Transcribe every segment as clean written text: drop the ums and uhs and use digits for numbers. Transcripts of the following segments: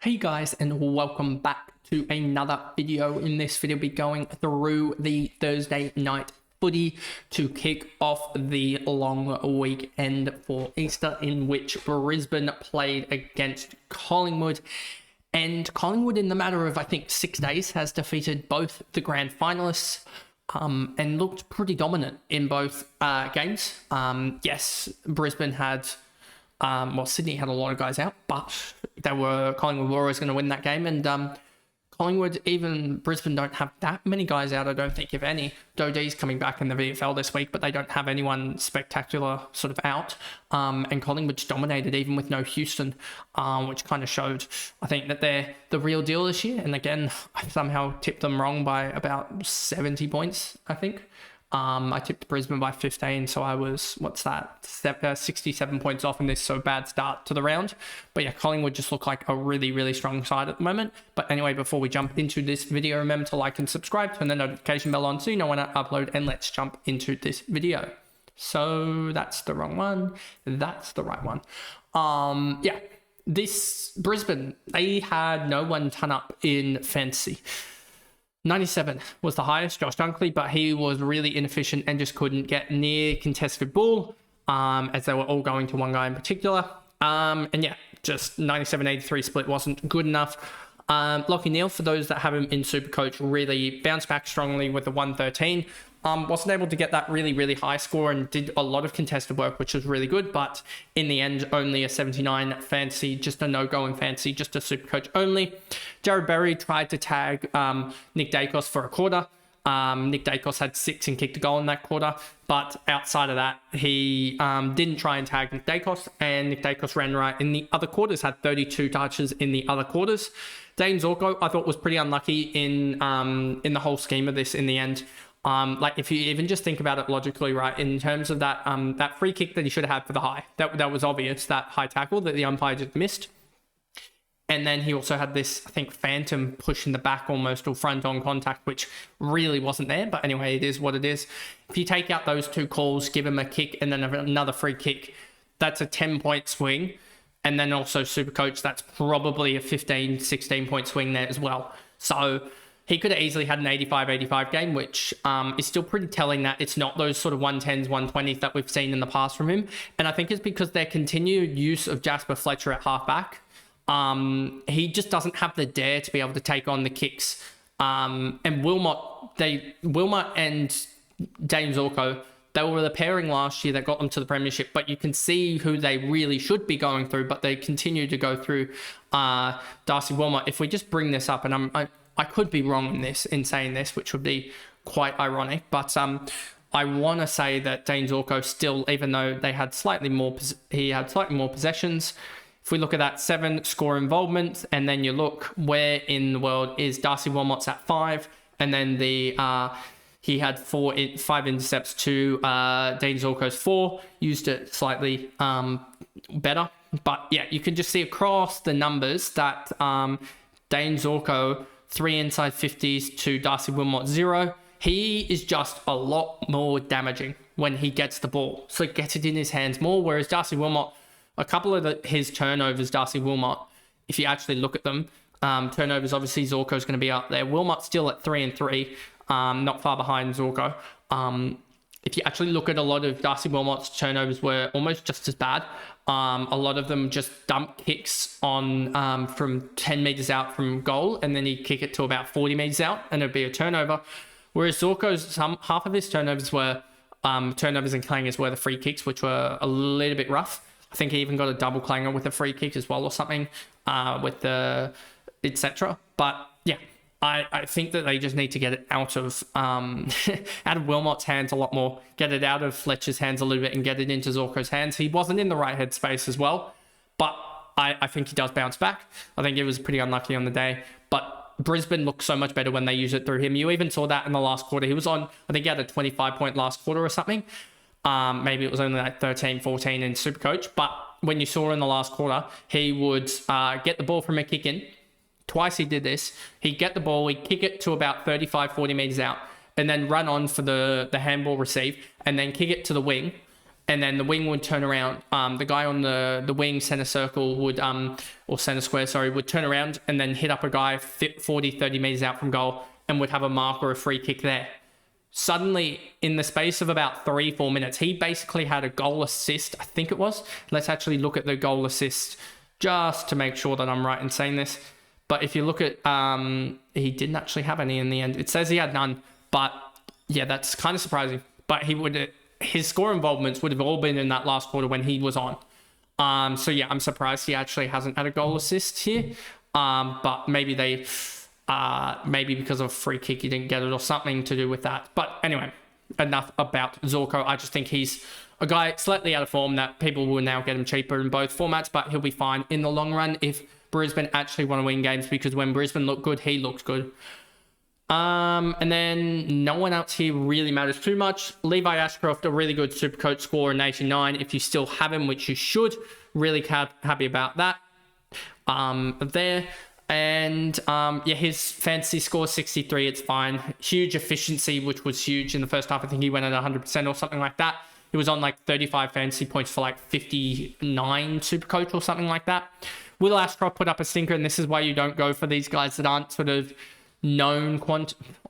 Hey guys, and welcome back to another video. In this video, we'll be going through the Thursday night footy to kick off the long weekend for Easter, in which Brisbane played against Collingwood. And Collingwood, in the matter of, I think, 6 days, has defeated both the grand finalists and looked pretty dominant in both games. Yes, Brisbane had... Sydney had a lot of guys out, but Collingwood were always going to win that game. And Collingwood, even Brisbane, don't have that many guys out, I don't think, if any. Dodie's coming back in the VFL this week, but they don't have anyone spectacular sort of out. And Collingwood's dominated even with no Houston, which kind of showed, I think, that they're the real deal this year. And again, I somehow tipped them wrong by about 70 points, I think. I tipped Brisbane by 15, so I was, 67 points off in this, so bad start to the round. But yeah, Collingwood just look like a really, really strong side at the moment. But anyway, before we jump into this video, remember to like and subscribe, turn the notification bell on so you know when I upload, and let's jump into this video. So that's the wrong one. That's the right one. Yeah, this Brisbane, they had no one turn up in fantasy. 97 was the highest, Josh Dunkley, but he was really inefficient and just couldn't get near contested ball, as they were all going to one guy in particular. And yeah, just 97-83 split wasn't good enough. Lachie Neale, for those that have him in SuperCoach, really bounced back strongly with the 113. Wasn't able to get that really, really high score and did a lot of contested work, which was really good. But in the end, only a 79 fantasy, just a no-go in fantasy, just a SuperCoach only. Jared Berry tried to tag Nick Daicos for a quarter. Nick Daicos had 6 and kicked a goal in that quarter. But outside of that, he didn't try and tag Nick Daicos. And Nick Daicos ran right in the other quarters, had 32 touches in the other quarters. Dane Zorko, I thought, was pretty unlucky in the whole scheme of this in the end. Like if you even just think about it logically, right, in terms of that that free kick that he should have had for the high, that was obvious, that high tackle that the umpire just missed. And then he also had this, I think, phantom push in the back almost, or front on contact, which really wasn't there. But anyway, it is what it is. If you take out those two calls, give him a kick and then another free kick, that's a 10-point swing. And then also SuperCoach, that's probably a 15, 16-point swing there as well. So he could have easily had an 85-85 game, which is still pretty telling that it's not those sort of 110s, 120s that we've seen in the past from him. And I think it's because their continued use of Jasper Fletcher at halfback. He just doesn't have the dare to be able to take on the kicks. And Wilmot and Dane Zorko, they were the pairing last year that got them to the premiership, but you can see who they really should be going through, but they continue to go through Darcy Wilmot. If we just bring this up, and I could be wrong in saying this, which would be quite ironic, but I want to say that Dane Zorko still, even though he had slightly more possessions. If we look at that 7 score involvement, and then you look where in the world is Darcy Wilmot's at 5, and then he had 5 intercepts to Dane Zorko's 4, used it slightly better. But yeah, you can just see across the numbers that Dane Zorko, 3 inside 50s to Darcy Wilmot 0. He is just a lot more damaging when he gets the ball. So gets it in his hands more, whereas Darcy Wilmot, a couple of his turnovers, Darcy Wilmot, if you actually look at them, turnovers, obviously Zorko's going to be up there. Wilmot's still at 3 and 3, not far behind Zorko. If you actually look at a lot of Darcy Wilmot's turnovers were almost just as bad. A lot of them just dump kicks on from 10 meters out from goal, and then he'd kick it to about 40 meters out, and it'd be a turnover. Whereas Zorko's, half of his turnovers were turnovers and clangers were the free kicks, which were a little bit rough. I think he even got a double clanger with a free kick as well, or something with the etc. But yeah, I think that they just need to get it out of Wilmot's hands a lot more, get it out of Fletcher's hands a little bit, and get it into Zorko's hands. He wasn't in the right headspace as well, but I think he does bounce back. I think he was pretty unlucky on the day, but Brisbane looks so much better when they use it through him. You even saw that in the last quarter. He was on, I think he had a 25-point last quarter or something. Maybe it was only like 13, 14 in SuperCoach, but when you saw in the last quarter, he would get the ball from a kick in. Twice he did this. He'd get the ball, he'd kick it to about 35, 40 meters out, and then run on for the handball receive, and then kick it to the wing, and then the wing would turn around. The guy on the wing center circle would, or center square, sorry, would turn around and then hit up a guy 40, 30 meters out from goal and would have a mark or a free kick there. Suddenly, in the space of about 3-4 minutes, he basically had a goal assist, I think it was. Let's actually look at the goal assist just to make sure that I'm right in saying this. But if you look at, he didn't actually have any in the end. It says he had none, but yeah, that's kind of surprising. But his score involvements would have all been in that last quarter when he was on. So yeah, I'm surprised he actually hasn't had a goal assist here. But maybe maybe because of a free kick he didn't get it or something to do with that. But anyway, enough about Zorko. I just think he's a guy slightly out of form that people will now get him cheaper in both formats, but he'll be fine in the long run if Brisbane actually want to win games, because when Brisbane look good, he looks good. And then no one else here really matters too much. Levi Ashcroft, a really good SuperCoach score in 89. If you still have him, which you should, really happy about that. There. And yeah, his fantasy score 63. It's fine. Huge efficiency, which was huge in the first half. I think he went at 100% or something like that. He was on like 35 fantasy points for like 59 SuperCoach or something like that. Will Ashcroft put up a stinker, and this is why you don't go for these guys that aren't sort of known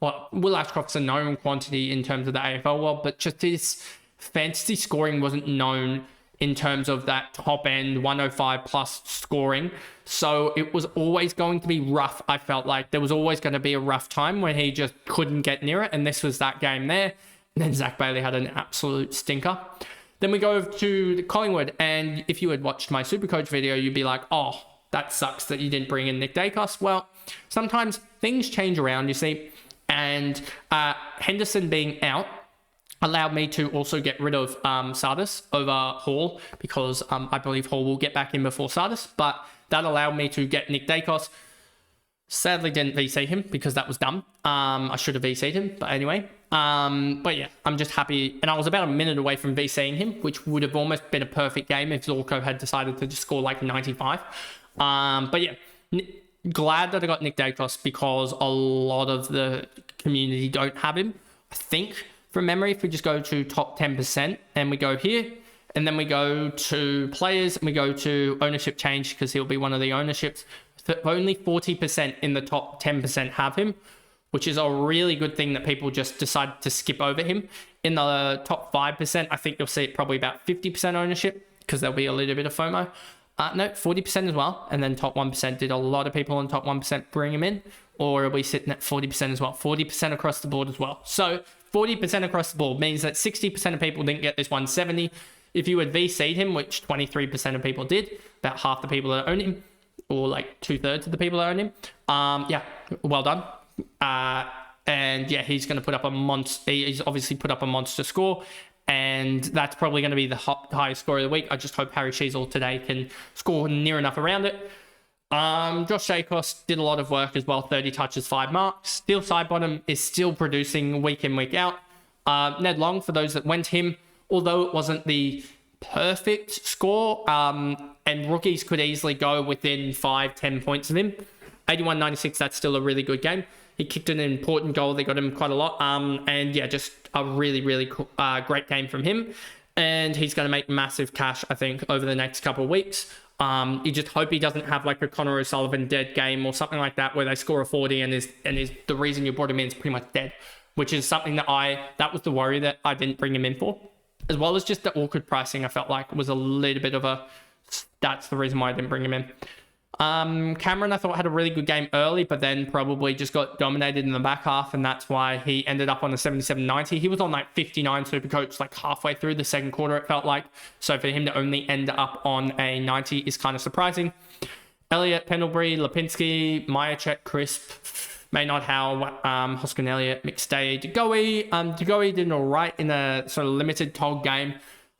well, Will Ashcroft's a known quantity in terms of the AFL world, but just his fantasy scoring wasn't known in terms of that top end 105 plus scoring. So it was always going to be rough. I felt like there was always going to be a rough time where he just couldn't get near it. And this was that game there. And then Zach Bailey had an absolute stinker. Then we go to Collingwood. And if you had watched my SuperCoach video, you'd be like, oh, that sucks that you didn't bring in Nick Daicos. Well, sometimes things change around, you see. And Henderson being out allowed me to also get rid of Sardis over Hall, because I believe Hall will get back in before Sardis, but that allowed me to get Nick Daicos. Sadly didn't VC him because that was dumb. I should have VC'd him, but anyway. But yeah, I'm just happy. And I was about a minute away from VCing him, which would have almost been a perfect game if Zorko had decided to just score like 95. But yeah, glad that I got Nick Daicos, because a lot of the community don't have him. I think, from memory, if we just go to top 10% and we go here, and then we go to players and we go to ownership change, because he'll be one of the ownerships. Only 40% in the top 10% have him, which is a really good thing that people just decide to skip over him. In the top 5%, I think you'll see it probably about 50% ownership, because there'll be a little bit of FOMO. No, 40% as well. And then top 1%, did a lot of people in top 1% bring him in? Or are we sitting at 40% as well? 40% across the board as well. So 40% across the board means that 60% of people didn't get this 170. If you had VC'd him, which 23% of people did, about half the people that own him, or like 2/3 of the people that own him, yeah, well done. And yeah, he's going to put up a monster. He's obviously put up a monster score, and that's probably going to be the highest score of the week. I just hope Harry Sheasel today can score near enough around it. Josh Daicos did a lot of work as well. 30 touches, 5 marks. Steel Sidebottom is still producing week in, week out. Ned Long, for those that went him, although it wasn't the perfect score, and rookies could easily go within 5-10 points of him. 81-96, that's still a really good game. He kicked an important goal. They got him quite a lot. And yeah, just a really, really cool, great game from him. And he's going to make massive cash, I think, over the next couple of weeks. You just hope he doesn't have like a Connor O'Sullivan dead game or something like that, where they score a 40 and is the reason you brought him in is pretty much dead, which is something that was the worry that I didn't bring him in for, as well as just the awkward pricing. I felt like was a little bit of that's the reason why I didn't bring him in. Cameron, I thought, had a really good game early, but then probably just got dominated in the back half, and that's why he ended up on a 77-90. He was on like 59 SuperCoach like halfway through the second quarter, it felt like. So for him to only end up on a 90 is kind of surprising. Elliott, Pendlebury, Lipinski, Myercheck, Crisp, Maynard Howe, Hoskin Elliott, McStay, DeGoey. DeGoey did all right in a sort of limited tog game,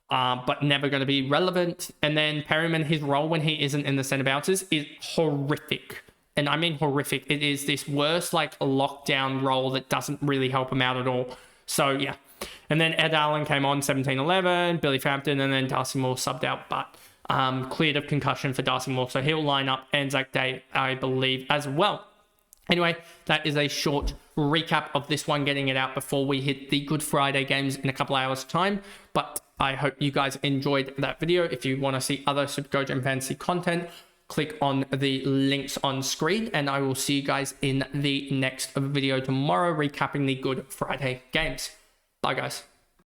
but never going to be relevant. And then Perryman, his role when he isn't in the centre bounces is horrific. And I mean horrific. It is this worst like lockdown role that doesn't really help him out at all. So yeah. And then Ed Allen came on 17-11, Billy Frampton, and then Darcy Moore subbed out, but cleared of concussion for Darcy Moore. So he'll line up Anzac Day, I believe, as well. Anyway, that is a short recap of this one, getting it out before we hit the Good Friday games in a couple hours' time. But I hope you guys enjoyed that video. If you want to see other SuperCoach and fantasy content, click on the links on screen, and I will see you guys in the next video tomorrow, recapping the Good Friday games. Bye, guys.